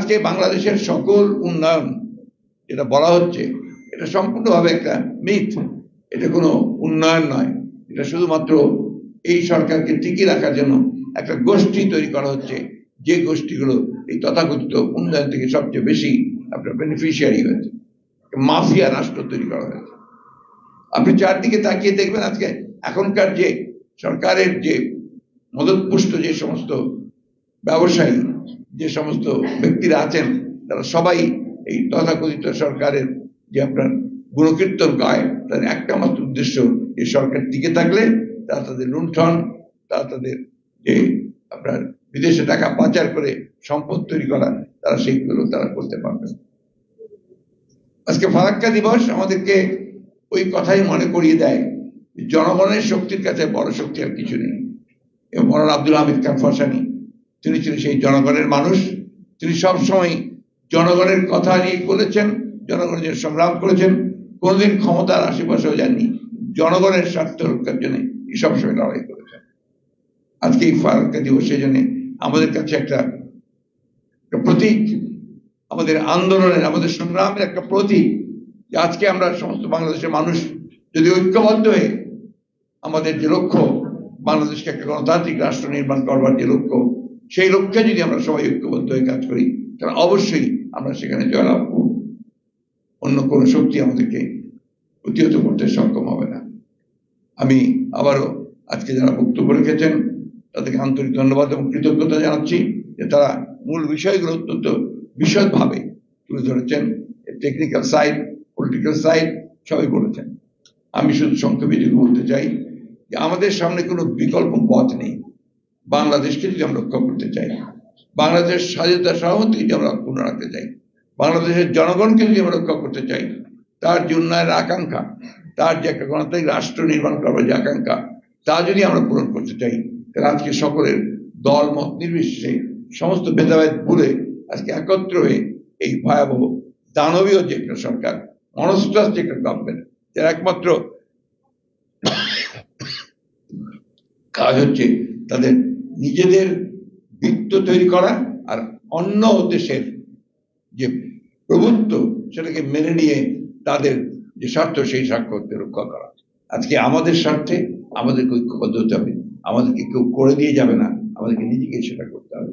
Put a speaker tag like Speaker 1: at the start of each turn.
Speaker 1: আজকে বাংলাদেশের সকল উন্নয়ন যেটা বলা হচ্ছে এটা সম্পূর্ণভাবে একটা মিথ। এটা কোনো উন্নয়ন নয়, এটা শুধুমাত্র এই সরকারকে টিকিয়ে রাখার জন্য একটা গোষ্ঠী তৈরি করা হচ্ছে, যে গোষ্ঠীগুলো এই তথাকথিত উন্নয়ন থেকে সবচেয়ে বেশি আপনার বেনিফিশিয়ারি হয়েছে। মাফিয়া রাষ্ট্র তৈরি করা হয়েছে। আপনি চারদিকে তাকিয়ে দেখবেন আজকে এখনকার যে সরকারের যে মদতপুষ্ট যে সমস্ত ব্যবসায়ী, যে সমস্ত ব্যক্তিরা আছেন, তারা সবাই এই তথাকথিত সরকারের যে আপনার গুণকীর্তন গায়। তাদের একটা মাত্র উদ্দেশ্য, এই সরকার টিকে থাকলে তারা তাদের লুণ্ঠন, তারা তাদের যে আপনার বিদেশে টাকা পাচার করে সম্পদ তৈরি করা, তারা সেইগুলো তারা করতে পারবে। আজকে ফারাক্কা দিবস আমাদেরকে ওই কথাই মনে করিয়ে দেয়, জনগণের শক্তির কাছে বড় শক্তি আর কিছু নেই। এবং মৌলানা আব্দুল হামিদ খান ফরসানী, তিনি ছিলেন সেই জনগণের মানুষ। তিনি সবসময় জনগণের কথা নিয়ে বলেছেন, জনগণের জন্য সংগ্রাম করেছেন, কোনোদিন ক্ষমতার আশেপাশেও যাননি, জনগণের স্বার্থ রক্ষার জন্য এই সবসময় লড়াই করেছেন। আজকে এই ফারাক্কা দিবস সেই জন্য আমাদের কাছে একটা প্রতীক, আমাদের আন্দোলনের, আমাদের সংগ্রামের একটা প্রতীক, যে আজকে আমরা সমস্ত বাংলাদেশের মানুষ যদি ঐক্যবদ্ধ হয়ে আমাদের যে লক্ষ্য, বাংলাদেশকে একটা গণতান্ত্রিক রাষ্ট্র নির্মাণ করবার যে লক্ষ্য, সেই লক্ষ্যে যদি আমরা সবাই ঐক্যবদ্ধ হয়ে কাজ করি, তাহলে অবশ্যই আমরা সেখানে জয়লাভ করব। অন্য কোনো শক্তি আমাদেরকে প্রতিহত করতে সক্ষম হবে না। আমি আবারও আজকে যারা বক্তব্য রেখেছেন তাদেরকে আন্তরিক ধন্যবাদ এবং কৃতজ্ঞতা জানাচ্ছি, যে তারা মূল বিষয়গুলো অত্যন্ত বিশদভাবে তুলে ধরেছেন। টেকনিক্যাল সাইড, পলিটিক্যাল সাইড সবই বলেছেন। আমি শুধু সংক্ষেপে যদি বলতে চাই যে আমাদের সামনে কোনো বিকল্প পথ নেই। বাংলাদেশকে যদি আমরা রক্ষা করতে চাই, বাংলাদেশের স্বাধীনতা সার্বভৌমত্বকে যদি আমরা অক্ষুণ্ণ রাখতে চাই, বাংলাদেশের জনগণকে যদি আমরা রক্ষা করতে চাই, তার যে উন্নয়নের আকাঙ্ক্ষা, তার যে একটা গণতান্ত্রিক রাষ্ট্র নির্মাণ করবার যে আকাঙ্ক্ষা, তা যদি আমরা পূরণ করতে চাই, তাহলে আজকে সকলের দল মত নির্বিশেষে সমস্ত ভেদাভেদ ভুলে আজকে একত্র হয়ে এই ভয়াবহ দানবীয় যে একটা সরকার, মনস্টাস যে একটা গভর্নমেন্ট, যার একমাত্র কাজ হচ্ছে তাদের নিজেদের বৃত্ত তৈরি করা আর অন্য দেশের যে প্রভুত্ব সেটাকে মেনে নিয়ে তাদের যে স্বার্থ, সেই স্বার্থকে রক্ষা করা। আজকে আমাদের স্বার্থে আমাদেরকে ঐক্যবদ্ধ হতে হবে, আমাদেরকে কেউ করে দিয়ে যাবে না, আমাদেরকে নিজেকে সেটা করতে হবে।